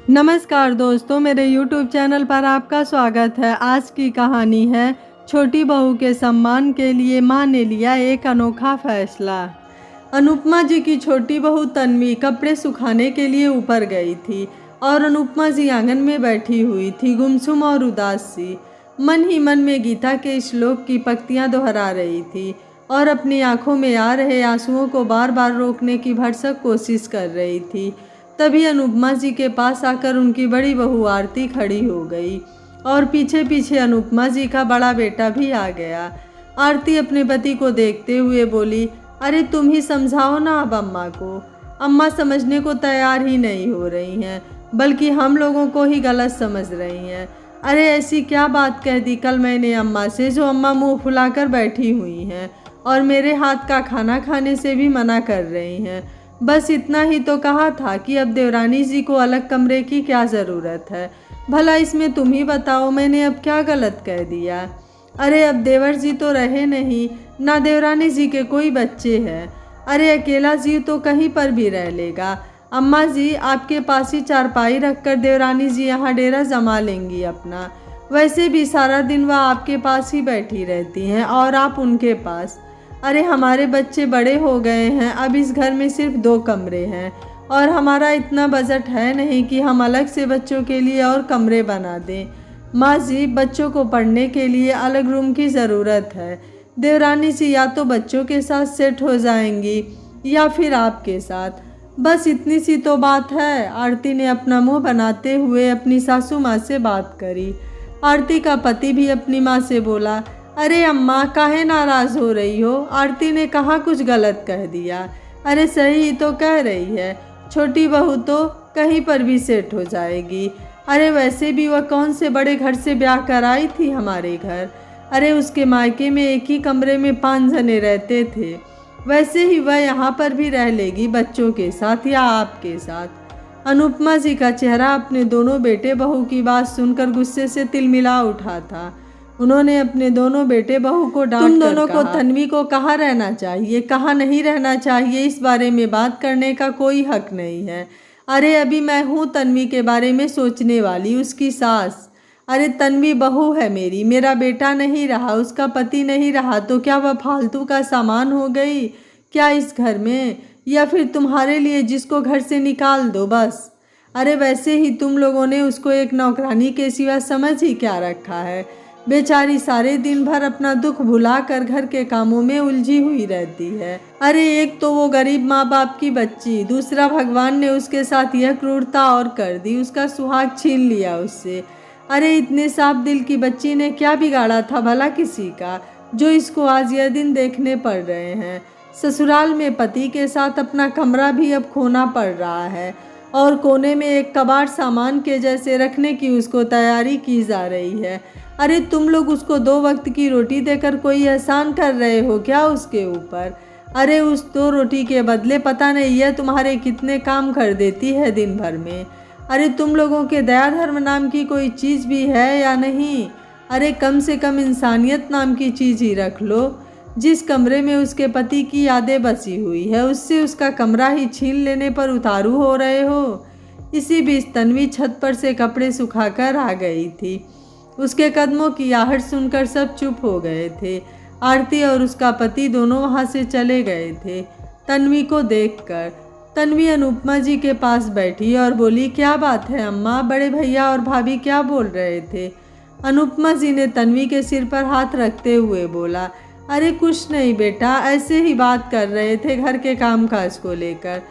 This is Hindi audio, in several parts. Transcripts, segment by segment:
नमस्कार दोस्तों, मेरे YouTube चैनल पर आपका स्वागत है। आज की कहानी है छोटी बहू के सम्मान के लिए माँ ने लिया एक अनोखा फैसला। अनुपमा जी की छोटी बहू तन्वी कपड़े सुखाने के लिए ऊपर गई थी और अनुपमा जी आंगन में बैठी हुई थी, गुमसुम और उदास सी। मन ही मन में गीता के श्लोक की पंक्तियाँ दोहरा रही थी और अपनी आंखों में आ रहे आंसुओं को बार बार रोकने की भरसक कोशिश कर रही थी। तभी अनुपमा जी के पास आकर उनकी बड़ी बहू आरती खड़ी हो गई और पीछे पीछे अनुपमा जी का बड़ा बेटा भी आ गया। आरती अपने पति को देखते हुए बोली, अरे तुम ही समझाओ ना अब अम्मा को। अम्मा समझने को तैयार ही नहीं हो रही हैं, बल्कि हम लोगों को ही गलत समझ रही हैं। अरे ऐसी क्या बात कह दी कल मैंने अम्मा से, जो अम्मा मुंह फुलाकर बैठी हुई हैं और मेरे हाथ का खाना खाने से भी मना कर रही हैं। बस इतना ही तो कहा था कि अब देवरानी जी को अलग कमरे की क्या ज़रूरत है। भला इसमें तुम ही बताओ, मैंने अब क्या गलत कह दिया। अरे अब देवर जी तो रहे नहीं, ना देवरानी जी के कोई बच्चे हैं। अरे अकेला जी तो कहीं पर भी रह लेगा। अम्मा जी आपके पास ही चारपाई रखकर देवरानी जी यहाँ डेरा जमा लेंगी अपना। वैसे भी सारा दिन वह आपके पास ही बैठी रहती हैं और आप उनके पास। अरे हमारे बच्चे बड़े हो गए हैं, अब इस घर में सिर्फ 2 कमरे हैं और हमारा इतना बजट है नहीं कि हम अलग से बच्चों के लिए और कमरे बना दें। माँ जी, बच्चों को पढ़ने के लिए अलग रूम की ज़रूरत है। देवरानी जी या तो बच्चों के साथ सेट हो जाएंगी या फिर आपके साथ। बस इतनी सी तो बात है। आरती ने अपना मुंह बनाते हुए अपनी सासू माँ से बात करी। आरती का पति भी अपनी माँ से बोला, अरे अम्मा काहे नाराज़ हो रही हो? आरती ने कहाँ कुछ गलत कह दिया? अरे सही ही तो कह रही है, छोटी बहू तो कहीं पर भी सेट हो जाएगी। अरे वैसे भी वह कौन से बड़े घर से ब्याह कर आई थी हमारे घर। अरे उसके मायके में एक ही कमरे में 5 जने रहते थे। वैसे ही वह यहाँ पर भी रह लेगी बच्चों के साथ या आपके साथ। अनुपमा जी का चेहरा अपने दोनों बेटे बहू की बात सुनकर गुस्से से तिलमिला उठा था। उन्होंने अपने दोनों बेटे बहू को डांट कर कहा, तुम दोनों को तन्वी को कहाँ रहना चाहिए, कहाँ नहीं रहना चाहिए, इस बारे में बात करने का कोई हक नहीं है। अरे अभी मैं हूँ तन्वी के बारे में सोचने वाली, उसकी सास। अरे तन्वी बहू है मेरी, मेरा बेटा नहीं रहा, उसका पति नहीं रहा तो क्या वह फालतू का सामान हो गई क्या इस घर में? या फिर तुम्हारे लिए जिसको घर से निकाल दो बस। अरे वैसे ही तुम लोगों ने उसको एक नौकरानी के सिवा समझ ही क्या रखा है। बेचारी सारे दिन भर अपना दुख भुलाकर घर के कामों में उलझी हुई रहती है। अरे एक तो वो गरीब माँ बाप की बच्ची, दूसरा भगवान ने उसके साथ यह क्रूरता और कर दी, उसका सुहाग छीन लिया उससे। अरे इतने साफ दिल की बच्ची ने क्या बिगाड़ा था भला किसी का, जो इसको आज यह दिन देखने पड़ रहे हैं। ससुराल में पति के साथ अपना कमरा भी अब खोना पड़ रहा है और कोने में एक कबाड़ सामान के जैसे रखने की उसको तैयारी की जा रही है। अरे तुम लोग उसको 2 वक्त की रोटी देकर कोई एहसान कर रहे हो क्या उसके ऊपर? अरे उस 2 रोटी के बदले पता नहीं यह तुम्हारे कितने काम कर देती है दिन भर में। अरे तुम लोगों के दया धर्म नाम की कोई चीज़ भी है या नहीं? अरे कम से कम इंसानियत नाम की चीज़ ही रख लो। जिस कमरे में उसके पति की यादें बसी हुई है, उससे उसका कमरा ही छीन लेने पर उतारू हो रहे हो। इसी बीच तन्वी छत पर से कपड़े सुखाकर आ गई थी। उसके कदमों की आहट सुनकर सब चुप हो गए थे। आरती और उसका पति दोनों वहाँ से चले गए थे तन्वी को देखकर। तन्वी अनुपमा जी के पास बैठी और बोली, क्या बात है अम्मा, बड़े भैया और भाभी क्या बोल रहे थे? अनुपमा जी ने तन्वी के सिर पर हाथ रखते हुए बोला, अरे कुछ नहीं बेटा, ऐसे ही बात कर रहे थे घर के कामकाज को लेकर।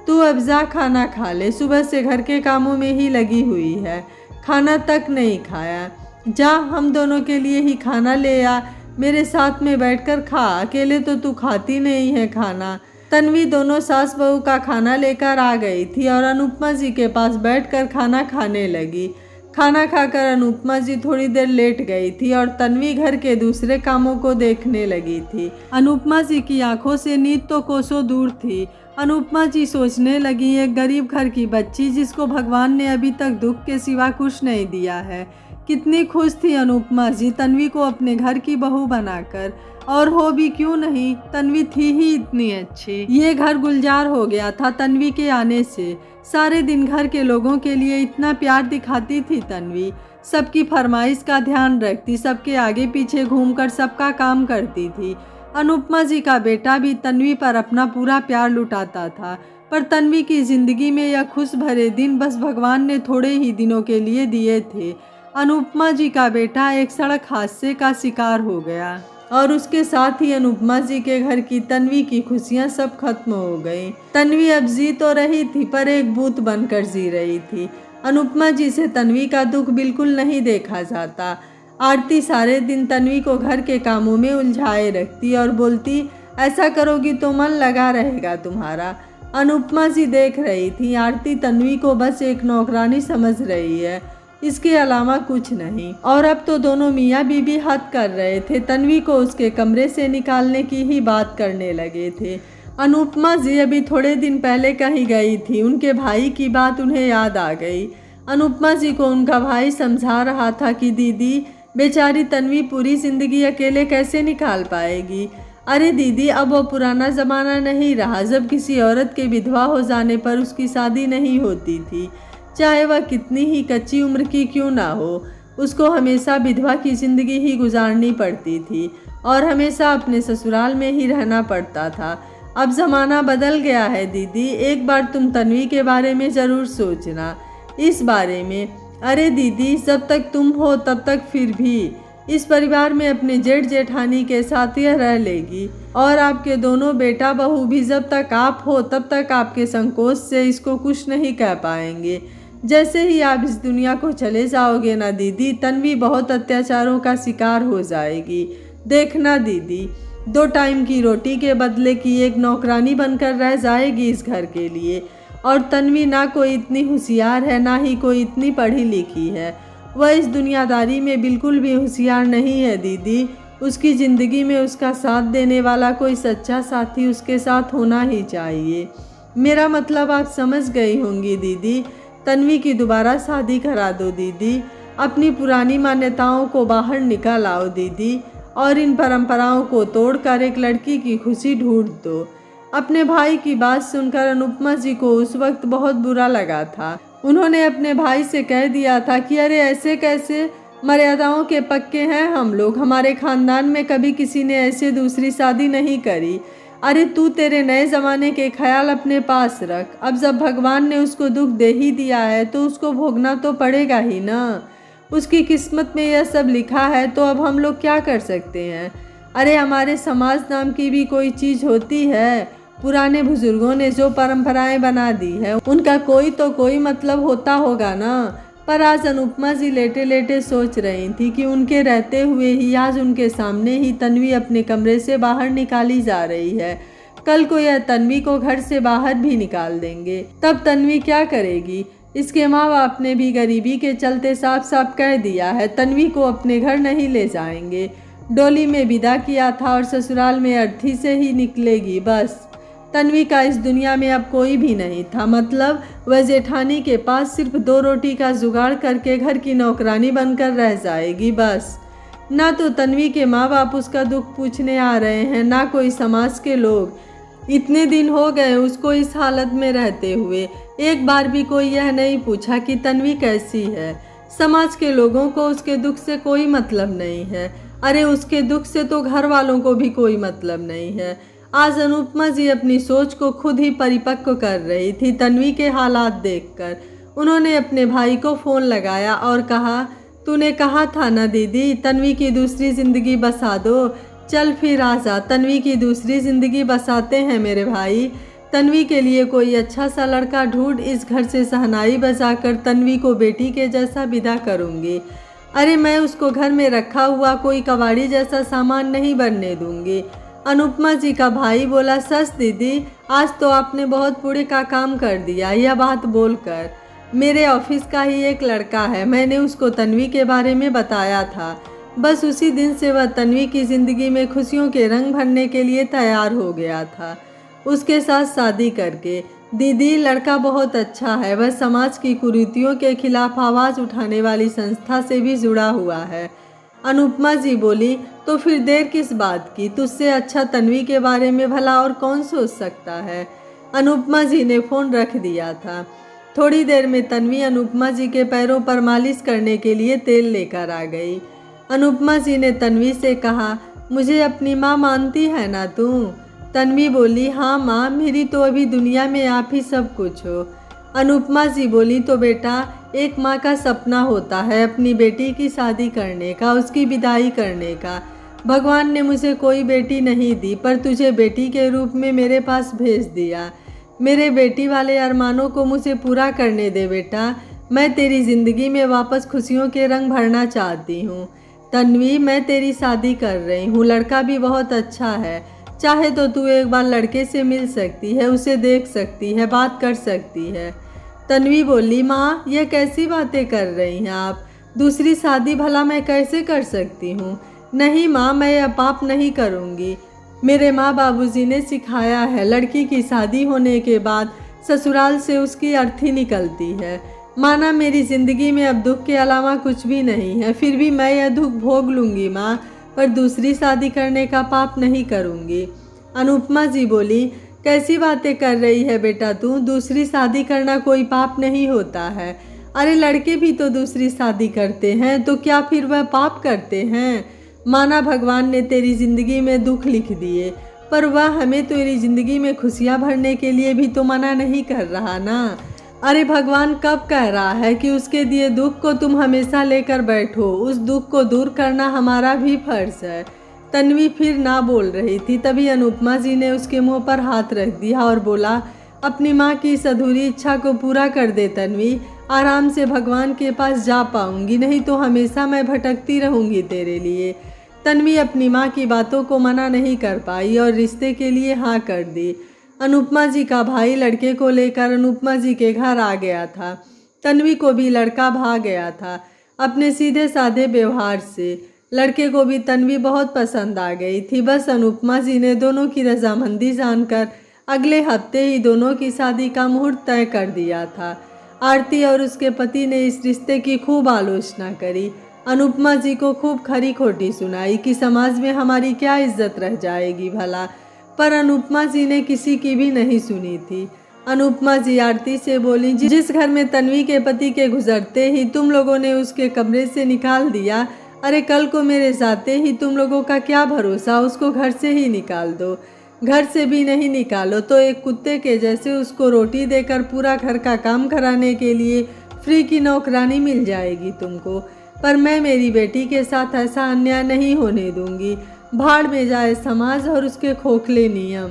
तू अब जा खाना खा ले, सुबह से घर के कामों में ही लगी हुई है, खाना तक नहीं खाया। जा हम दोनों के लिए ही खाना ले आ, मेरे साथ में बैठकर खा, अकेले तो तू खाती नहीं है खाना। तन्वी दोनों सास बहू का खाना लेकर आ गई थी और अनुपमा जी के पास बैठकर खाना खाने लगी। खाना खाकर अनुपमा जी थोड़ी देर लेट गई थी और तन्वी घर के दूसरे कामों को देखने लगी थी। अनुपमा जी की आंखों से नींद तो कोसों दूर थी। अनुपमा जी सोचने लगी, एक गरीब घर की बच्ची जिसको भगवान ने अभी तक दुख के सिवा कुछ नहीं दिया है, कितनी खुश थी अनुपमा जी तन्वी को अपने घर की बहू बनाकर, और हो भी क्यों नहीं, तन्वी थी ही इतनी अच्छी। ये घर गुलजार हो गया था तन्वी के आने से। सारे दिन घर के लोगों के लिए इतना प्यार दिखाती थी तन्वी, सबकी फरमाइश का ध्यान रखती, सबके आगे पीछे घूमकर सबका काम करती थी। अनुपमा जी का बेटा भी तन्वी पर अपना पूरा प्यार लुटाता था, पर तन्वी की जिंदगी में यह खुश भरे दिन बस भगवान ने थोड़े ही दिनों के लिए दिए थे। अनुपमा जी का बेटा एक सड़क हादसे का शिकार हो गया और उसके साथ ही अनुपमा जी के घर की तन्वी की खुशियां सब खत्म हो गई। तन्वी अब जी तो रही थी पर एक भूत बनकर जी रही थी। अनुपमा जी से तन्वी का दुख बिल्कुल नहीं देखा जाता। आरती सारे दिन तन्वी को घर के कामों में उलझाए रखती और बोलती, ऐसा करोगी तो मन लगा रहेगा तुम्हारा। अनुपमा जी देख रही थी आरती तन्वी को बस एक नौकरानी समझ रही है, इसके अलावा कुछ नहीं। और अब तो दोनों मियाँ बीबी हद कर रहे थे, तन्वी को उसके कमरे से निकालने की ही बात करने लगे थे। अनुपमा जी अभी थोड़े दिन पहले कहीं गई थी, उनके भाई की बात उन्हें याद आ गई। अनुपमा जी को उनका भाई समझा रहा था कि दीदी बेचारी तन्वी पूरी जिंदगी अकेले कैसे निकाल पाएगी। अरे दीदी, अब वो पुराना ज़माना नहीं रहा जब किसी औरत के विधवा हो जाने पर उसकी शादी नहीं होती थी, चाहे वह कितनी ही कच्ची उम्र की क्यों ना हो। उसको हमेशा विधवा की ज़िंदगी ही गुजारनी पड़ती थी और हमेशा अपने ससुराल में ही रहना पड़ता था। अब ज़माना बदल गया है दीदी, एक बार तुम तन्वी के बारे में ज़रूर सोचना। इस बारे में, अरे दीदी, जब तक तुम हो तब तक फिर भी इस परिवार में अपने जेठ जेठानी के साथ यह रह लेगी, और आपके दोनों बेटा बहू भी जब तक आप हो तब तक आपके संकोच से इसको कुछ नहीं कह पाएंगे। जैसे ही आप इस दुनिया को चले जाओगे ना दीदी, तन्वी बहुत अत्याचारों का शिकार हो जाएगी। देखना दीदी, 2 टाइम की रोटी के बदले की एक नौकरानी बनकर रह जाएगी इस घर के लिए। और तन्वी ना कोई इतनी होशियार है, ना ही कोई इतनी पढ़ी लिखी है। वह इस दुनियादारी में बिल्कुल भी होशियार नहीं है दीदी। उसकी ज़िंदगी में उसका साथ देने वाला कोई सच्चा साथी उसके साथ होना ही चाहिए। मेरा मतलब आप समझ गई होंगी दीदी। तन्वी की दोबारा शादी करा दो दीदी, अपनी पुरानी मान्यताओं को बाहर निकाल आओ दीदी, और इन परंपराओं को तोड़कर एक लड़की की खुशी ढूंढ दो। अपने भाई की बात सुनकर अनुपमा जी को उस वक्त बहुत बुरा लगा था। उन्होंने अपने भाई से कह दिया था कि अरे ऐसे कैसे, मर्यादाओं के पक्के हैं हम लोग, हमारे खानदान में कभी किसी ने ऐसे दूसरी शादी नहीं करी। अरे तू तेरे नए ज़माने के ख्याल अपने पास रख। अब जब भगवान ने उसको दुख दे ही दिया है तो उसको भोगना तो पड़ेगा ही ना। उसकी किस्मत में यह सब लिखा है तो अब हम लोग क्या कर सकते हैं। अरे हमारे समाज नाम की भी कोई चीज़ होती है। पुराने बुजुर्गों ने जो परंपराएं बना दी है उनका कोई तो कोई मतलब होता होगा ना। पर आज अनुपमा जी लेटे लेटे सोच रही थी कि उनके रहते हुए ही आज उनके सामने ही तन्वी अपने कमरे से बाहर निकाली जा रही है। कल को यह तन्वी को घर से बाहर भी निकाल देंगे, तब तन्वी क्या करेगी। इसके माँ बाप ने भी गरीबी के चलते साफ साफ कह दिया है तन्वी को अपने घर नहीं ले जाएंगे। डोली में विदा किया था और ससुराल में अर्थी से ही निकलेगी बस। तन्वी का इस दुनिया में अब कोई भी नहीं था, मतलब वह जेठानी के पास सिर्फ 2 रोटी का जुगाड़ करके घर की नौकरानी बनकर रह जाएगी बस। ना तो तन्वी के माँ बाप उसका दुख पूछने आ रहे हैं, ना कोई समाज के लोग। इतने दिन हो गए उसको इस हालत में रहते हुए, एक बार भी कोई यह नहीं पूछा कि तन्वी कैसी है। समाज के लोगों को उसके दुख से कोई मतलब नहीं है। अरे उसके दुख से तो घर वालों को भी कोई मतलब नहीं है। आज अनुपमा जी अपनी सोच को खुद ही परिपक्व कर रही थी तन्वी के हालात देखकर। उन्होंने अपने भाई को फ़ोन लगाया और कहा, तूने कहा था ना दीदी तन्वी की दूसरी ज़िंदगी बसा दो, चल फिर आजा, तन्वी की दूसरी ज़िंदगी बसाते हैं मेरे भाई। तन्वी के लिए कोई अच्छा सा लड़का ढूंढ, इस घर से शहनाई बजाकर तन्वी को बेटी के जैसा विदा करूँगी। अरे मैं उसको घर में रखा हुआ कोई कबाड़ी जैसा सामान नहीं बनने दूँगी। अनुपमा जी का भाई बोला, सच दीदी, आज तो आपने बहुत बुरे का काम कर दिया यह बात बोलकर। मेरे ऑफिस का ही एक लड़का है, मैंने उसको तन्वी के बारे में बताया था। बस उसी दिन से वह तन्वी की ज़िंदगी में खुशियों के रंग भरने के लिए तैयार हो गया था। उसके साथ शादी करके दीदी, लड़का बहुत अच्छा है, वह समाज की कुरीतियों के खिलाफ आवाज़ उठाने वाली संस्था से भी जुड़ा हुआ है। अनुपमा जी बोली, तो फिर देर किस बात की? तुझसे अच्छा तन्वी के बारे में भला और कौन सोच सकता है? अनुपमा जी ने फ़ोन रख दिया था। थोड़ी देर में तन्वी अनुपमा जी के पैरों पर मालिश करने के लिए तेल लेकर आ गई। अनुपमा जी ने तन्वी से कहा, मुझे अपनी माँ मानती है ना तू? तन्वी बोली, हाँ माँ, मेरी तो अभी दुनिया में आप ही सब कुछ हो। अनुपमा जी बोली, तो बेटा, एक माँ का सपना होता है अपनी बेटी की शादी करने का, उसकी विदाई करने का। भगवान ने मुझे कोई बेटी नहीं दी, पर तुझे बेटी के रूप में मेरे पास भेज दिया। मेरे बेटी वाले अरमानों को मुझे पूरा करने दे बेटा। मैं तेरी ज़िंदगी में वापस खुशियों के रंग भरना चाहती हूँ। तन्वी, मैं तेरी शादी कर रही हूँ, लड़का भी बहुत अच्छा है। चाहे तो तू एक बार लड़के से मिल सकती है, उसे देख सकती है, बात कर सकती है। तन्वी बोली, माँ, यह कैसी बातें कर रही हैं आप? दूसरी शादी भला मैं कैसे कर सकती हूँ? नहीं माँ, मैं यह पाप नहीं करूँगी। मेरे माँ बाबूजी ने सिखाया है, लड़की की शादी होने के बाद ससुराल से उसकी अर्थी निकलती है। माना मेरी ज़िंदगी में अब दुख के अलावा कुछ भी नहीं है, फिर भी मैं यह दुख भोग लूँगी माँ, पर दूसरी शादी करने का पाप नहीं करूँगी। अनुपमा जी बोली, कैसी बातें कर रही है बेटा तू? दूसरी शादी करना कोई पाप नहीं होता है। अरे लड़के भी तो दूसरी शादी करते हैं, तो क्या फिर वह पाप करते हैं? माना भगवान ने तेरी ज़िंदगी में दुख लिख दिए, पर वह हमें तेरी ज़िंदगी में खुशियाँ भरने के लिए भी तो मना नहीं कर रहा ना। अरे भगवान कब कह रहा है कि उसके दिए दुख को तुम हमेशा लेकर बैठो? उस दुख को दूर करना हमारा भी फर्ज है। तन्वी फिर ना बोल रही थी, तभी अनुपमा जी ने उसके मुंह पर हाथ रख दिया और बोला, अपनी माँ की इस अधूरी इच्छा को पूरा कर दे तन्वी, आराम से भगवान के पास जा पाऊंगी, नहीं तो हमेशा मैं भटकती रहूंगी तेरे लिए। तन्वी अपनी माँ की बातों को मना नहीं कर पाई और रिश्ते के लिए हाँ कर दी। अनुपमा जी का भाई लड़के को लेकर अनुपमा जी के घर आ गया था। तन्वी को भी लड़का भा गया था अपने सीधे साधे व्यवहार से। लड़के को भी तन्वी बहुत पसंद आ गई थी। बस अनुपमा जी ने दोनों की रजामंदी जानकर अगले हफ्ते ही दोनों की शादी का मुहूर्त तय कर दिया था। आरती और उसके पति ने इस रिश्ते की खूब आलोचना करी। अनुपमा जी को खूब खरी खोटी सुनाई कि समाज में हमारी क्या इज्जत रह जाएगी भला, पर अनुपमा जी ने किसी की भी नहीं सुनी थी। अनुपमा जी आरती से बोली, जिस घर में तन्वी के पति के गुजरते ही तुम लोगों ने उसके कमरे से निकाल दिया, अरे कल को मेरे जाते ही तुम लोगों का क्या भरोसा, उसको घर से ही निकाल दो। घर से भी नहीं निकालो तो एक कुत्ते के जैसे उसको रोटी देकर पूरा घर का काम कराने के लिए फ्री की नौकरानी मिल जाएगी तुमको। पर मैं मेरी बेटी के साथ ऐसा अन्याय नहीं होने दूंगी। भाड़ में जाए समाज और उसके खोखले नियम।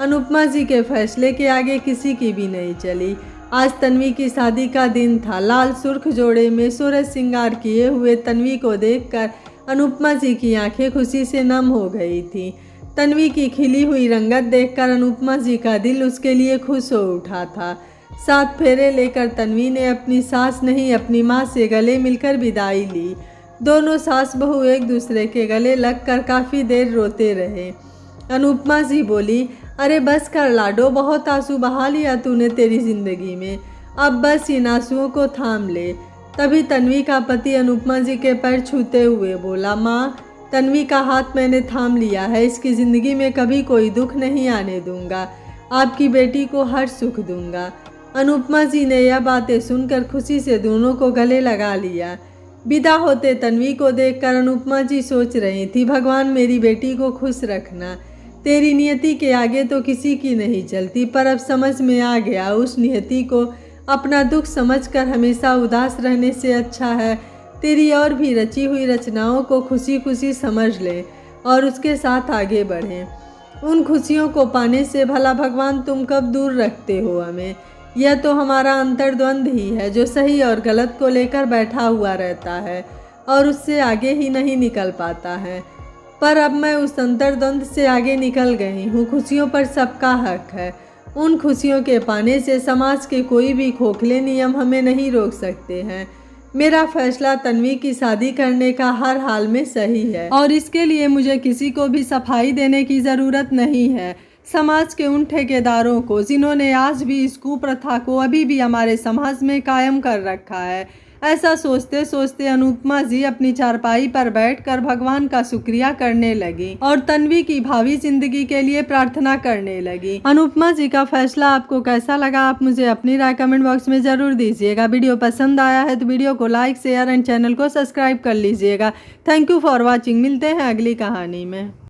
अनुपमा जी के फैसले के आगे किसी की भी नहीं चली। आज तन्वी की शादी का दिन था। लाल सुर्ख जोड़े में सूरज श्रृंगार किए हुए तन्वी को देखकर अनुपमा जी की आंखें खुशी से नम हो गई थी। तन्वी की खिली हुई रंगत देखकर अनुपमा जी का दिल उसके लिए खुश हो उठा था। 7 फेरे लेकर तन्वी ने अपनी सास नहीं अपनी माँ से गले मिलकर विदाई ली। दोनों सास बहू एक दूसरे के गले लगकर काफ़ी देर रोते रहे। अनुपमा जी बोली, अरे बस कर लाडो, बहुत आंसू बहा लिया तूने तेरी ज़िंदगी में, अब बस इन आंसुओं को थाम ले। तभी तन्वी का पति अनुपमा जी के पैर छूते हुए बोला, माँ, तन्वी का हाथ मैंने थाम लिया है, इसकी ज़िंदगी में कभी कोई दुख नहीं आने दूंगा, आपकी बेटी को हर सुख दूंगा। अनुपमा जी ने यह बातें सुनकर खुशी से दोनों को गले लगा लिया। विदा होते तन्वी को देखकर अनुपमा जी सोच रही थी, भगवान मेरी बेटी को खुश रखना, तेरी नियति के आगे तो किसी की नहीं चलती। पर अब समझ में आ गया, उस नियति को अपना दुख समझकर हमेशा उदास रहने से अच्छा है तेरी और भी रची हुई रचनाओं को खुशी खुशी समझ ले और उसके साथ आगे बढ़ें। उन खुशियों को पाने से भला भगवान तुम कब दूर रखते हो हमें। यह तो हमारा अंतर्द्वंद ही है जो सही और गलत को लेकर बैठा हुआ रहता है और उससे आगे ही नहीं निकल पाता है। पर अब मैं उस अंतर्द्वंद से आगे निकल गई हूँ। खुशियों पर सबका हक है। उन खुशियों के पाने से समाज के कोई भी खोखले नियम हमें नहीं रोक सकते हैं। मेरा फैसला तन्वी की शादी करने का हर हाल में सही है और इसके लिए मुझे किसी को भी सफाई देने की ज़रूरत नहीं है। समाज के उन ठेकेदारों को जिन्होंने आज भी इस कुप्रथा को अभी भी हमारे समाज में कायम कर रखा है। ऐसा सोचते सोचते अनुपमा जी अपनी चारपाई पर बैठकर भगवान का शुक्रिया करने लगी और तन्वी की भावी जिंदगी के लिए प्रार्थना करने लगी। अनुपमा जी का फैसला आपको कैसा लगा, आप मुझे अपनी राय कमेंट बॉक्स में जरूर दीजिएगा। वीडियो पसंद आया है तो वीडियो को लाइक, शेयर एंड चैनल को सब्सक्राइब कर लीजिएगा। Thank you for watching. मिलते हैं अगली कहानी में।